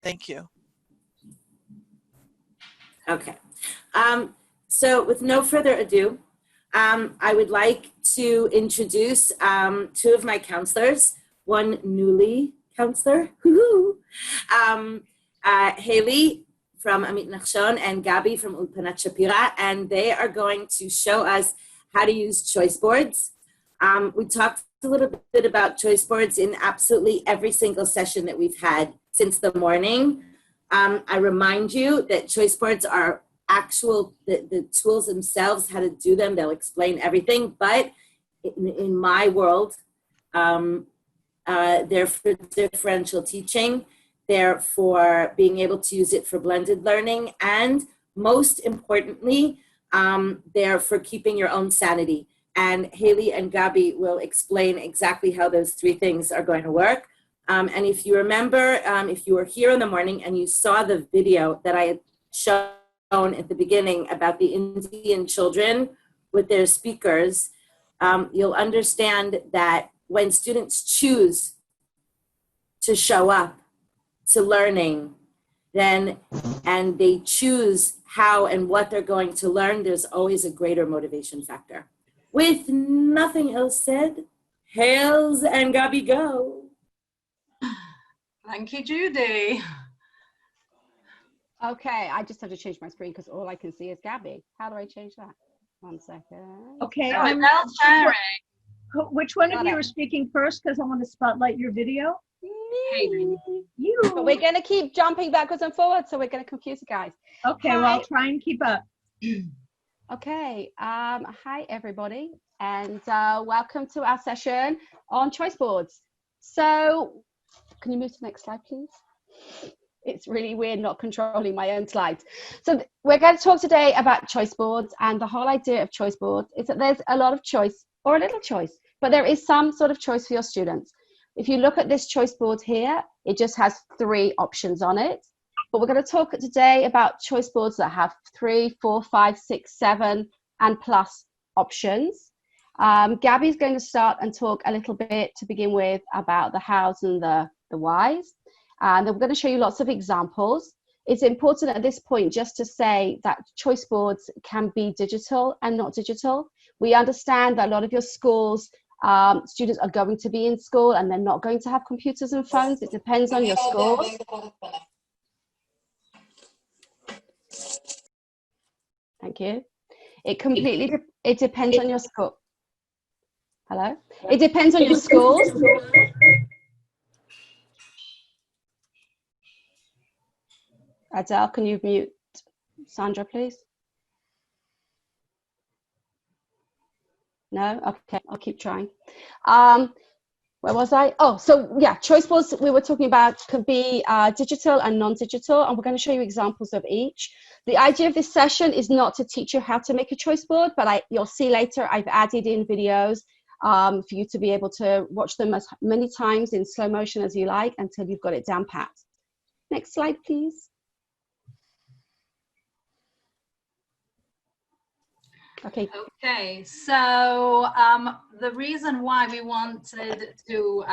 Thank you. Okay. So with no further ado, I would like to introduce two of my counselors, one newly counselor, Hayley from Amit Nachshon and Gabi from Ulpanat Shapira, and they are going to show us how to use choice boards. We talked a little bit about choice boards in absolutely every single session that we've had since the morning. I remind you that choice boards are the tools themselves, how to do them, they'll explain everything, but in my world, they're for differential teaching, they're for being able to use it for blended learning, and most importantly, they're for keeping your own sanity. And Hayley and Gabi will explain exactly how those three things are going to work. And if you remember, if you were here in the morning and you saw the video that I had shown at the beginning about the Indian children with their speakers, you'll understand that when students choose to show up to learning, and they choose how and what they're going to learn, there's always a greater motivation factor. With nothing else said, Hails and Gabi, go. Thank you, Judy. Okay, I just have to change my screen because all I can see is Gabi. How do I change that? 1 second. Okay, I'm now sharing. Which one of you are speaking first? Because I want to spotlight your video. Me. You. But we're going to keep jumping backwards and forwards, so we're going to confuse you guys. Okay, Hi. well, I'll try and keep up. Okay, hi everybody, and welcome to our session on choice boards. So, can you move to the next slide, please? It's really weird not controlling my own slides. So we're going to talk today about choice boards, and the whole idea of choice boards is that there's a lot of choice or a little choice, but there is some sort of choice for your students. If you look at this choice board here, it just has 3 options on it. But we're going to talk today about choice boards that have 3, 4, 5, 6, 7 and plus options. Gabi's going to start and talk a little bit to begin with about the hows and the whys. And then we're going to show you lots of examples. It's important at this point just to say that choice boards can be digital and not digital. We understand that a lot of your schools, students are going to be in school and they're not going to have computers and phones. It depends on your schools. Thank you. It depends on your school. Hello? It depends on your schools. Adele, can you mute Sandra, please? No? Okay, I'll keep trying. Where was I? Oh, so yeah, choice boards we were talking about could be digital and non-digital, and we're going to show you examples of each. The idea of this session is not to teach you how to make a choice board, but you'll see later I've added in videos for you to be able to watch them as many times in slow motion as you like until you've got it down pat. Next slide, please. Okay, so the reason why we wanted to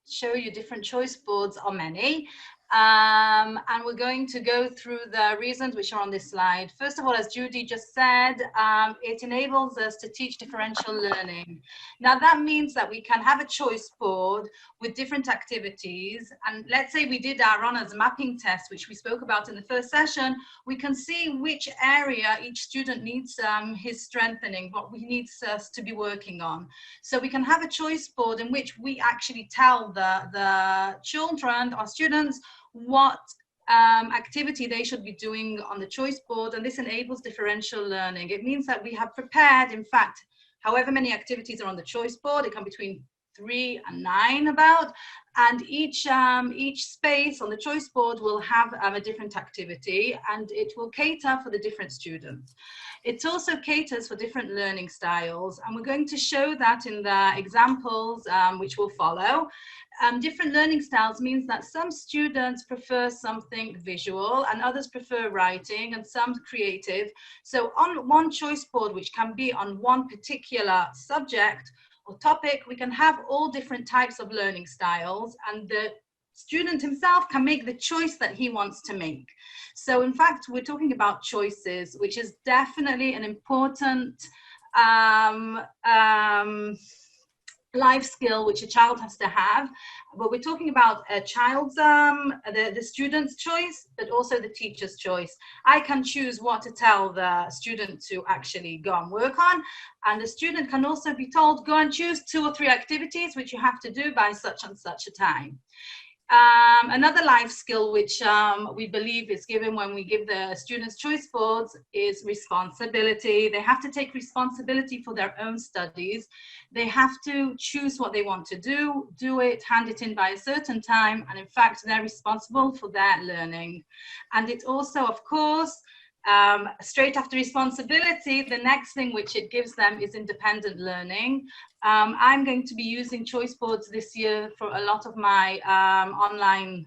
show you different choice boards are many, and we're going to go through the reasons which are on this slide. First of all, as Judy just said, it enables us to teach differential learning. Now that means that we can have a choice board with different activities, and let's say we did our honors mapping test, which we spoke about in the first session. We can see which area each student needs his strengthening, what he needs us to be working on. So we can have a choice board in which we actually tell the children or students what activity they should be doing on the choice board, and this enables differential learning. It means that we have prepared, in fact, however many activities are on the choice board, it can be between 3 and 9 about, and each space on the choice board will have a different activity, and it will cater for the different students. It also caters for different learning styles, and we're going to show that in the examples which will follow. Different learning styles means that some students prefer something visual and others prefer writing and some creative. So on one choice board, which can be on one particular subject or topic, we can have all different types of learning styles, and the student himself can make the choice that he wants to make. So in fact, we're talking about choices, which is definitely an important life skill which a child has to have. But we're talking about a child's the student's choice, but also the teacher's choice. I can choose what to tell the student to actually go and work on, and the student can also be told, go and choose 2 or 3 activities which you have to do by such and such a time. Another life skill which we believe is given when we give the students choice boards is responsibility. They have to take responsibility for their own studies. They have to choose what they want to do it, hand it in by a certain time, and in fact, they're responsible for their learning. And it also, of course, straight after responsibility, the next thing which it gives them is independent learning. I'm going to be using choice boards this year for a lot of my online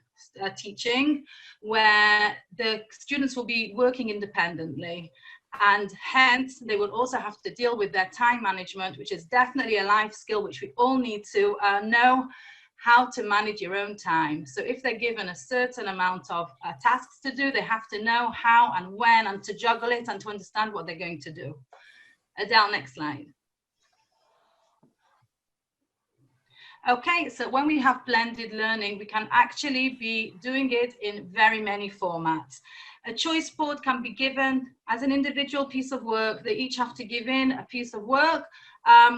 teaching, where the students will be working independently, and hence they will also have to deal with their time management, which is definitely a life skill which we all need to know how to manage your own time. So if they're given a certain amount of tasks to do, they have to know how and when, and to juggle it and to understand what they're going to do. Adele, next slide. Okay, so when we have blended learning, we can actually be doing it in very many formats. A choice board can be given as an individual piece of work. They each have to give in a piece of work,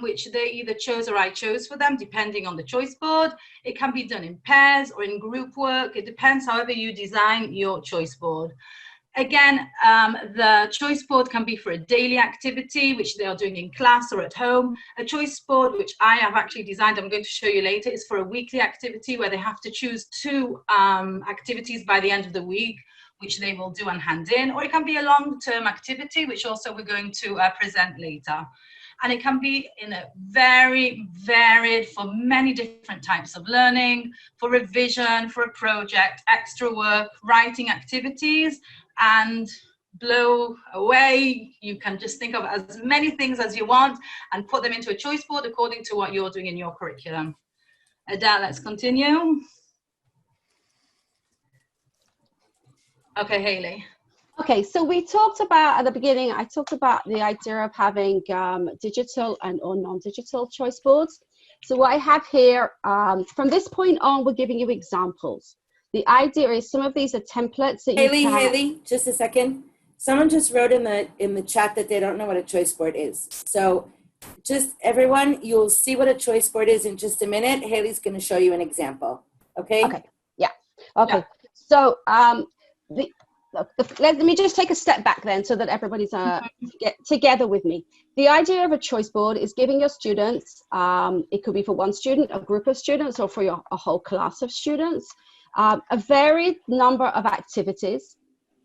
which they either chose or I chose for them, depending on the choice board. It can be done in pairs or in group work. It depends however you design your choice board. Again, the choice board can be for a daily activity, which they are doing in class or at home. A choice board, which I have actually designed, I'm going to show you later, is for a weekly activity where they have to choose 2 activities by the end of the week, which they will do and hand in. Or it can be a long-term activity, which also we're going to present later. And it can be in a very varied, for many different types of learning, for revision, for a project, extra work, writing activities, and blow away. You can just think of as many things as you want and put them into a choice board according to what you're doing in your curriculum. Adele, let's continue. Okay, Hayley. Okay, so we talked about, at the beginning, I talked about the idea of having digital and or non-digital choice boards. So what I have here, from this point on, we're giving you examples. The idea is some of these are templates that Hayley, just a second. Someone just wrote in the chat that they don't know what a choice board is. So just everyone, you'll see what a choice board is in just a minute. Hayley's going to show you an example. Okay? Okay, yeah. Okay, yeah. So let me just take a step back then so that everybody's get together with me. The idea of a choice board is giving your students, it could be for one student, a group of students, or for a whole class of students, a varied number of activities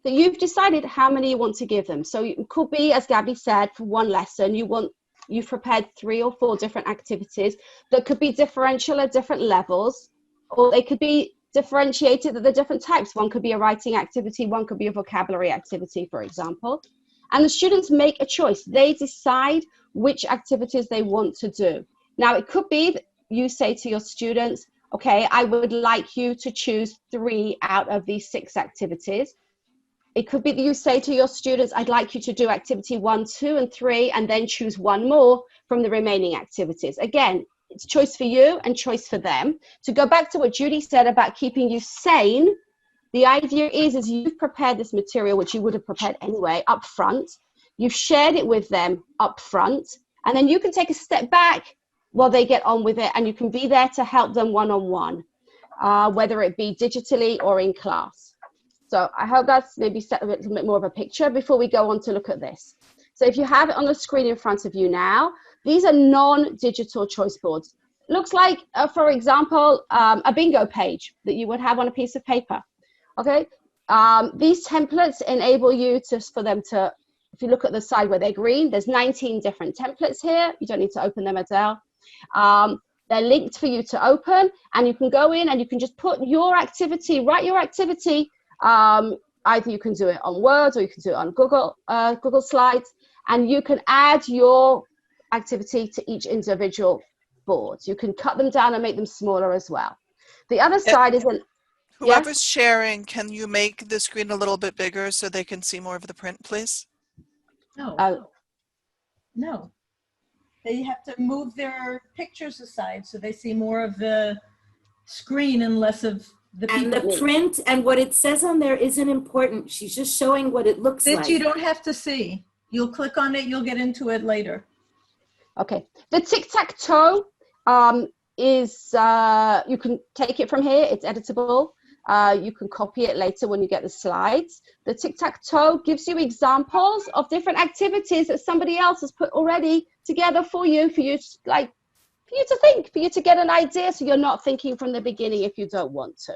that you've decided how many you want to give them. So it could be, as Gabi said, for one lesson, you've prepared 3 or 4 different activities that could be differential at different levels, or they could be differentiated at the different types. One could be a writing activity, one could be a vocabulary activity, for example. And the students make a choice. They decide which activities they want to do. Now, it could be that you say to your students, okay, I would like you to choose 3 out of these 6 activities. It could be that you say to your students, I'd like you to do activity 1, 2, and 3, and then choose 1 more from the remaining activities. Again, it's choice for you and choice for them. To go back to what Judy said about keeping you sane, the idea is you've prepared this material, which you would have prepared anyway, up front. You've shared it with them up front, and then you can take a step back while they get on with it, and you can be there to help them one-on-one, whether it be digitally or in class. So I hope that's maybe set a little bit more of a picture before we go on to look at this. So if you have it on the screen in front of you now, these are non-digital choice boards. Looks like, for example, a bingo page that you would have on a piece of paper. Okay, these templates enable you for them to, if you look at the side where they're green, there's 19 different templates here. You don't need to open them, Adele. They're linked for you to open, and you can go in and you can just put your activity, write your activity. Either you can do it on Word or you can do it on Google Slides, and you can add your activity to each individual board. You can cut them down and make them smaller as well. The other side is Whoever's sharing, can you make the screen a little bit bigger so they can see more of the print, please? No. No. They have to move their pictures aside so they see more of the screen and less of the people. And the print and what it says on there isn't important. She's just showing what it looks like. That you don't have to see. You'll click on it, you'll get into it later. Okay. The tic-tac-toe is, you can take it from here. It's editable. You can copy it later when you get the slides. The tic-tac-toe gives you examples of different activities that somebody else has put already together for you to think, for you to get an idea, so you're not thinking from the beginning if you don't want to.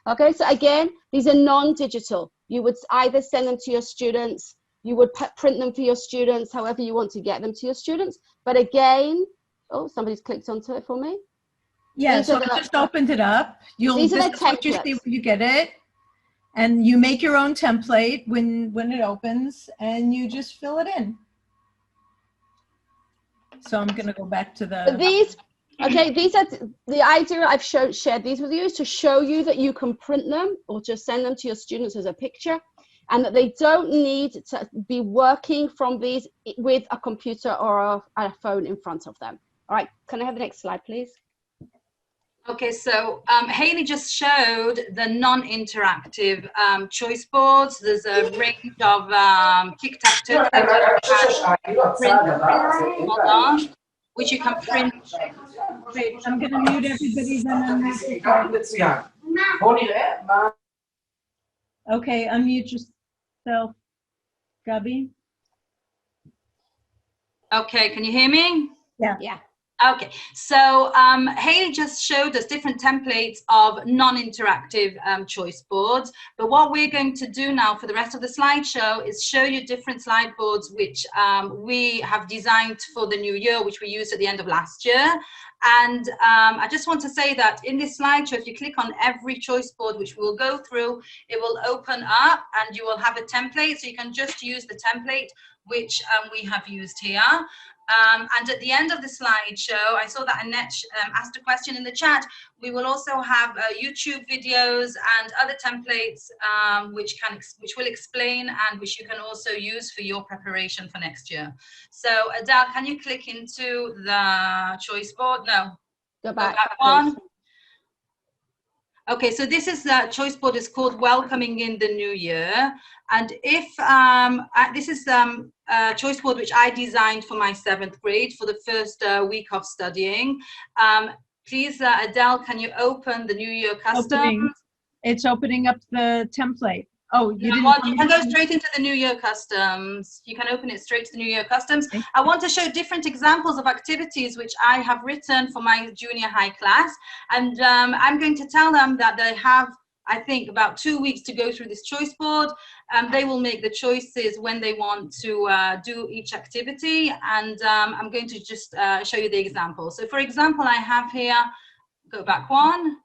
Okay, so again, these are non-digital. You would either send them to your students, you would print them for your students, however you want to get them to your students. But again, oh, somebody's clicked onto it for me. Yeah, so I just opened it up. This is what you see when you get it. And you make your own template when it opens, and you just fill it in. So I'm going to go back to the... These are the idea I've shared these with you is to show you that you can print them or just send them to your students as a picture, and that they don't need to be working from these with a computer or a phone in front of them. All right, can I have the next slide, please? Okay, so Hayley just showed the non-interactive choice boards. There's a range of tic-tac-toe which you can print. Wait, I'm going to mute everybody, then okay, unmute yourself, Gabi. Okay, can you hear me? Yeah. Yeah. Okay, so Hayley just showed us different templates of non-interactive choice boards, but what we're going to do now for the rest of the slideshow is show you different slide boards which we have designed for the new year, which we used at the end of last year. And I just want to say that in this slideshow, if you click on every choice board, which we'll go through, it will open up and you will have a template, so you can just use the template which we have used here. And at the end of the slideshow, I saw that Annette asked a question in the chat. We will also have YouTube videos and other templates which will explain and which you can also use for your preparation for next year. So Adele, can you click into the choice board? No. Go back one. Okay, so this is the choice board is called Welcoming in the New Year. And if this is a choice board which I designed for my 7th grade for the first week of studying. Please, Adele, can you open the New Year Customs? It's opening up the template. Oh, you can go straight into the New Year Customs. You can open it straight to the New Year Customs. I want to show different examples of activities which I have written for my junior high class. And I'm going to tell them that they have, I think, about 2 weeks to go through this choice board. They will make the choices when they want to do each activity. And I'm going to just show you the example. So for example, I have here, go back one,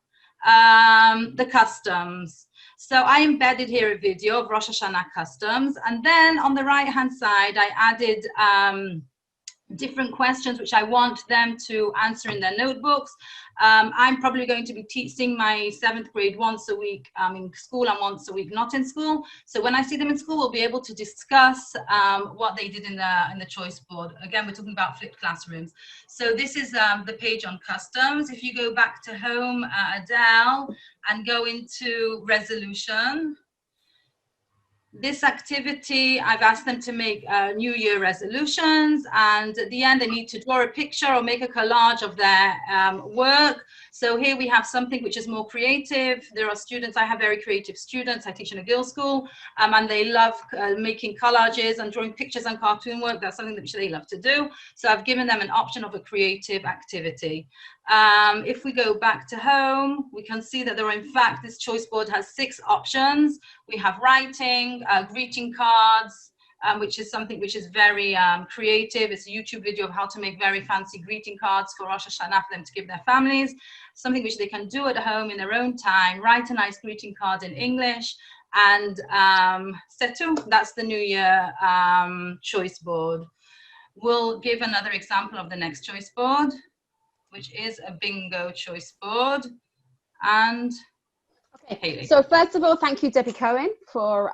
the customs. So I embedded here a video of Rosh Hashanah customs. And then on the right-hand side, I added different questions which I want them to answer in their notebooks. I'm probably going to be teaching my 7th grade once a week in school and once a week not in school. So when I see them in school, we'll be able to discuss what they did in the choice board. Again, we're talking about flipped classrooms. So this is the page on customs. If you go back to home, Adele, and go into resolution, this activity, I've asked them to make New Year resolutions, and at the end they need to draw a picture or make a collage of their work. So here we have something which is more creative. There are students, I have very creative students, I teach in a girls' school, and they love making collages and drawing pictures and cartoon work. That's something which they love to do. So I've given them an option of a creative activity. If we go back to home, we can see that there are, in fact, this choice board has 6 options. We have writing, greeting cards, which is something which is very creative. It's a YouTube video of how to make very fancy greeting cards for Rosh Hashanah for them to give their families. Something which they can do at home in their own time, write a nice greeting card in English. And Setu, that's the New Year choice board. We'll give another example of the next choice board, which is a bingo choice board. And Hayley. So first of all, thank you, Debbie Cohen, for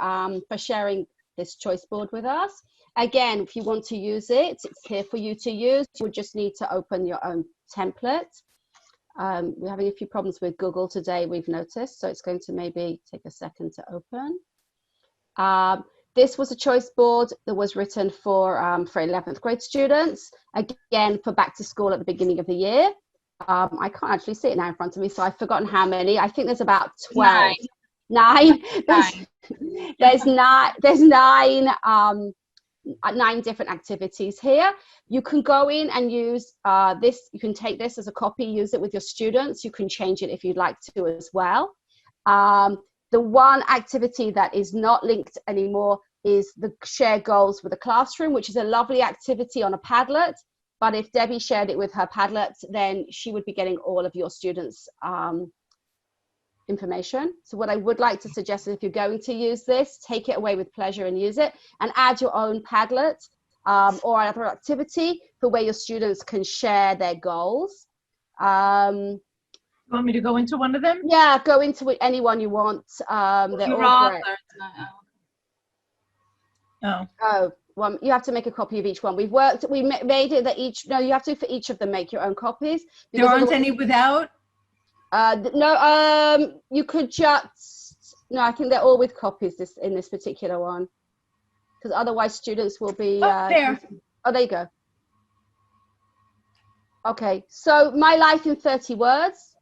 sharing this choice board with us. Again, if you want to use it, it's here for you to use. You would just need to open your own template. We're having a few problems with Google today, we've noticed, so it's going to maybe take a second to open. This was a choice board that was written for 11th grade students, again, for back to school at the beginning of the year. I can't actually see it now in front of me, so I've forgotten how many. I think there's about 12. Nine. There's nine different activities here. You can go in and use this. You can take this as a copy, use it with your students. You can change it if you'd like to as well. The one activity that is not linked anymore is the share goals with the classroom, which is a lovely activity on a Padlet. But if Debbie shared it with her Padlet, then she would be getting all of your students' information. So what I would like to suggest is if you're going to use this, take it away with pleasure and use it, and add your own Padlet or other activity for where your students can share their goals. You want me to go into one of them? Yeah, go into any one you want. They're all great. Oh, well, you have to make a copy of each one. We made it that you have to, for each of them, make your own copies. There aren't any without? No, you could just, no, I think they're all with copies in this particular one. Because otherwise students will be... there. Oh, there you go. Okay, so my life in 30 words.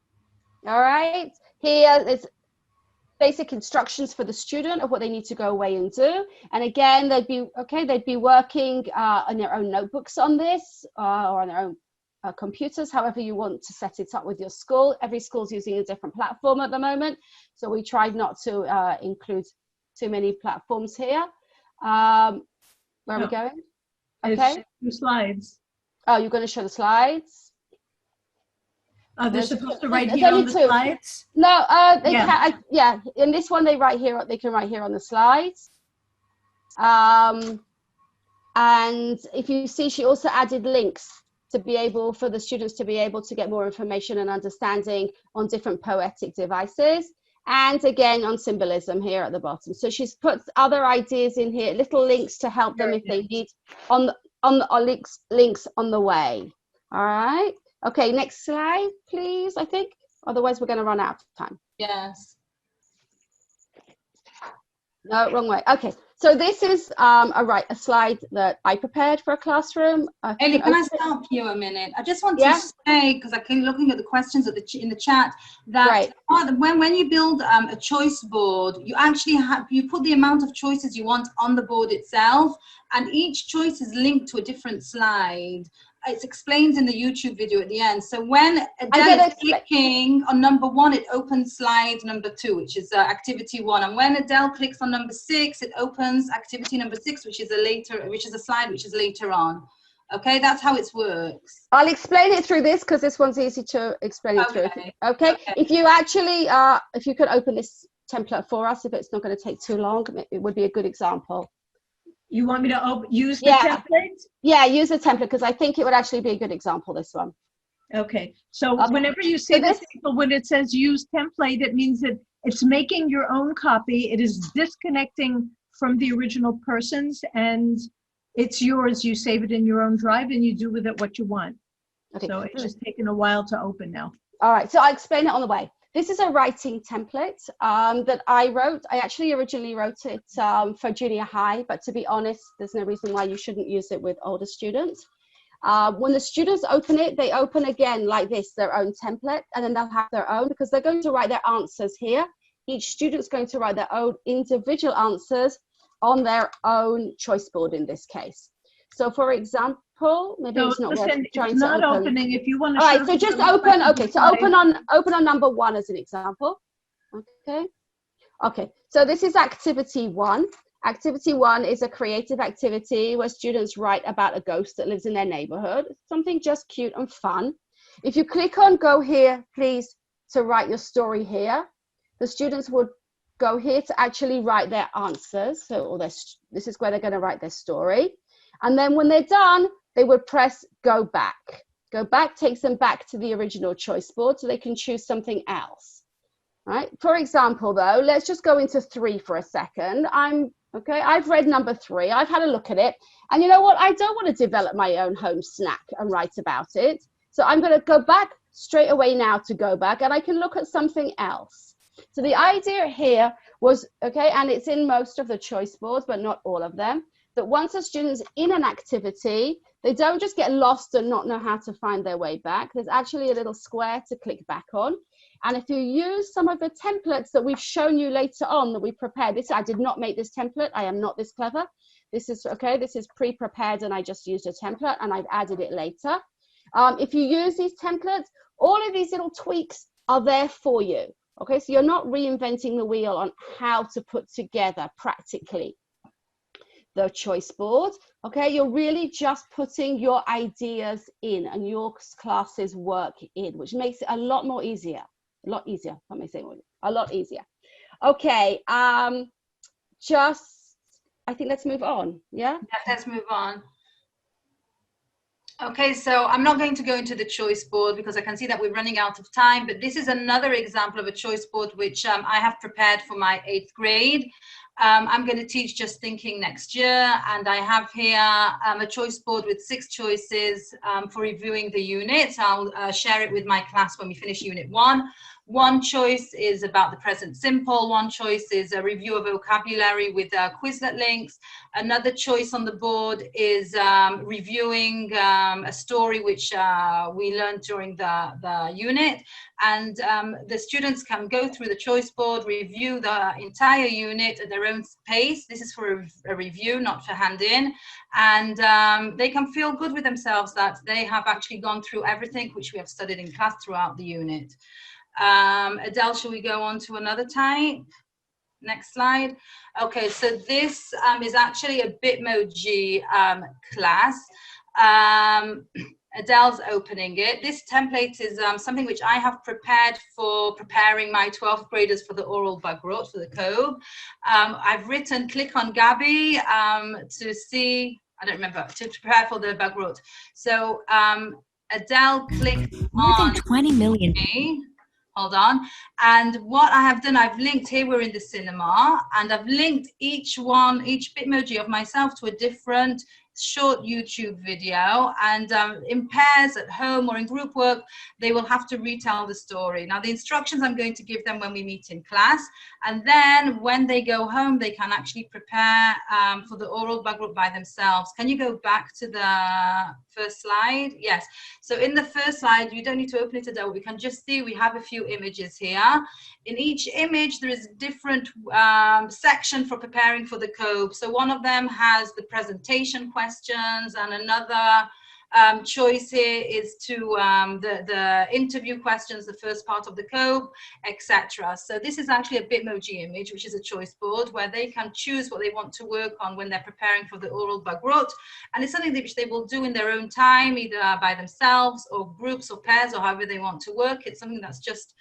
All right, here is basic instructions for the student of what they need to go away and do. And again, they'd be working on their own notebooks on this or on their own computers, however you want to set it up with your school. Every school's using a different platform at the moment, so we tried not to include too many platforms here. Where are we going? Okay. The slides. Oh, you're going to show the slides? They're supposed to write here on the slides? No, they can. Yeah, in this one they write here. They can write here on the slides. And if you see, she also added links to be able for the students to be able to get more information and understanding on different poetic devices, and again on symbolism here at the bottom. So she's put other ideas in here, little links to help them if they need on links on the way. All right. Okay, next slide, please. I think otherwise we're going to run out of time. Yes. No, wrong way. Okay, so this is a slide that I prepared for a classroom. Hayley, can I stop you a minute? I just want to say, because I keep looking at the questions in the chat, that when you build a choice board, you actually you put the amount of choices you want on the board itself, and each choice is linked to a different slide. It's explained in the YouTube video at the end. So when Adele is clicking on number 1, it opens slide number 2, which is activity 1. And when Adele clicks on number 6, it opens activity number 6, which is a slide which is later on. Okay, that's how it works. I'll explain it through this because this one's easy to explain it through. Okay. If you actually, if you could open this template for us, if it's not going to take too long, it would be a good example. You want me to use the template? Yeah, use the template because I think it would actually be a good example, this one. Okay, so whenever you see this, when it says use template, it means that it's making your own copy. It is disconnecting from the original person's, and it's yours. You save it in your own drive and you do with it what you want. Okay. So it's just taken a while to open now. All right, so I'll explain it on the way. This is a writing template that I wrote. I actually originally wrote it for junior high, but to be honest, there's no reason why you shouldn't use it with older students. When the students open it, they open again like this, their own template, and then they'll have their own because they're going to write their answers here. Each student's going to write their own individual answers on their own choice board in this case. So for example, maybe it's not worth trying it's to not open. Opening if you want to. All right, so just open. Okay, so open on number 1 as an example. Okay, so this is activity 1. Activity 1 is a creative activity where students write about a ghost that lives in their neighborhood, something just cute and fun. If you click on go here, please, to write your story here, the students would go here to actually write their answers. So this is where they're going to write their story. And then when they're done, they would press go back. Go back takes them back to the original choice board so they can choose something else. Right. For example, though, let's just go into 3 for a second. I've read number 3. I've had a look at it. And you know what? I don't want to develop my own home snack and write about it. So I'm going to go back straight away now to go back, and I can look at something else. So the idea here was, and it's in most of the choice boards, but not all of them, that once a student's in an activity, they don't just get lost and not know how to find their way back. There's actually a little square to click back on. And if you use some of the templates that we've shown you later on that we prepared, I did not make this template. I am not this clever. This is pre-prepared, and I just used a template and I've added it later. If you use these templates, all of these little tweaks are there for you. Okay, so you're not reinventing the wheel on how to put together practically the choice board. Okay, you're really just putting your ideas in and your class's work in, which makes it a lot more easier. A lot easier. Let me say a lot easier. Okay, I think let's move on. Yeah, let's move on. Okay, so I'm not going to go into the choice board because I can see that we're running out of time, but this is another example of a choice board which I have prepared for my 8th grade. I'm going to teach Just Thinking next year, and I have here a choice board with 6 choices for reviewing the units. I'll share it with my class when we finish Unit 1. One choice is about the present simple. One choice is a review of vocabulary with Quizlet links. Another choice on the board is reviewing a story which we learned during the unit. And the students can go through the choice board, review the entire unit at their own pace. This is for a review, not for hand in. And they can feel good with themselves that they have actually gone through everything which we have studied in class throughout the unit. Adele, shall we go on to another type? Next slide. Okay, so this is actually a Bitmoji class. Adele's opening it. This template is something which I have prepared for preparing my 12th graders for the oral bagrot, for the COBE. I've written, click on Gabi to see, I don't remember, to prepare for the bagrot. So Adele clicked more on than 20 million. Hold on. And what I have done, I've linked, here we're in the cinema, and I've linked each Bitmoji of myself to a different short YouTube video, and in pairs at home or in group work, they will have to retell the story. Now, the instructions I'm going to give them when we meet in class, and then when they go home, they can actually prepare for the oral bagrut by themselves. Can you go back to the first slide? Yes. So in the first slide, you don't need to open it today. We can just see we have a few images here. In each image, there is a different section for preparing for the COBE. So one of them has the presentation questions, and another choice here is to the interview questions, the first part of the COBE, etc. So this is actually a Bitmoji image, which is a choice board where they can choose what they want to work on when they're preparing for the oral bagrut, and it's something which they will do in their own time, either by themselves or groups or pairs or however they want to work. It's something that's just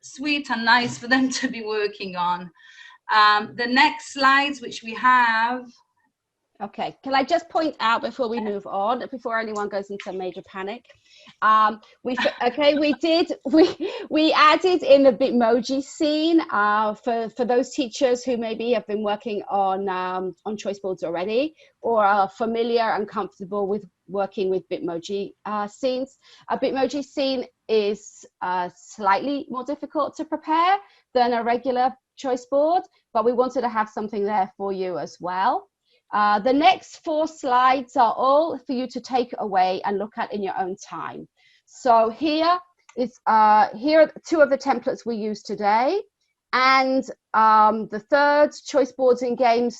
sweet and nice for them to be working on. The next slides which we have. Okay, can I just point out before we move on, before anyone goes into major panic, we added in the Bitmoji scene for those teachers who maybe have been working on choice boards already or are familiar and comfortable with working with Bitmoji scenes. A Bitmoji scene is slightly more difficult to prepare than a regular choice board, but we wanted to have something there for you as well. The next 4 slides are all for you to take away and look at in your own time. So here are 2 of the templates we use today, and the third choice boards and games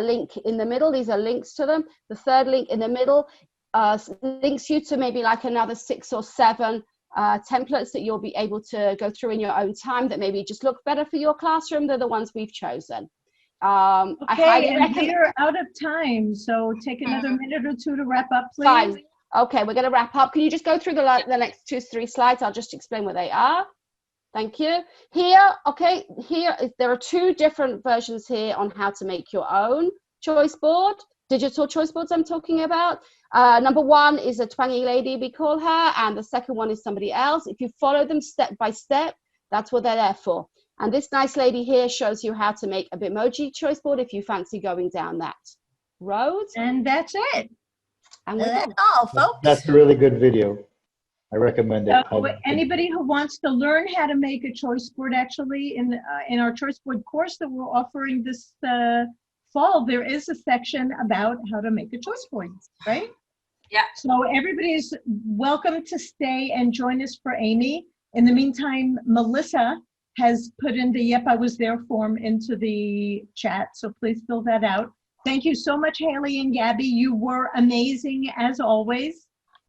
link in the middle. These are links to them. The third link in the middle links you to maybe like another 6 or 7 templates that you'll be able to go through in your own time that maybe just look better for your classroom. They're the ones we've chosen. Okay, and we're out of time, so take another minute or 2 to wrap up, please. Fine. Okay, we're going to wrap up. Can you just go through the next 2-3 slides? I'll just explain what they are. Thank you. Here, there are 2 different versions here on how to make your own choice board, digital choice boards I'm talking about. Number 1 is a twangy lady, we call her, and the second one is somebody else. If you follow them step by step, That's what they're there for. And this nice lady here shows you how to make a Bitmoji choice board if you fancy going down that road. And that's it. And we're That's done. all, folks. That's a really good video. I recommend it. So anybody who wants to learn how to make a choice board, actually in our choice board course that we're offering this fall, there is a section about how to make a choice board, right? Yeah. So everybody's welcome to stay and join us for Amy. In the meantime, Melissa has put in the Yep, I Was There form into the chat, so please fill that out. Thank you so much, Hayley and Gabi. You were amazing as always.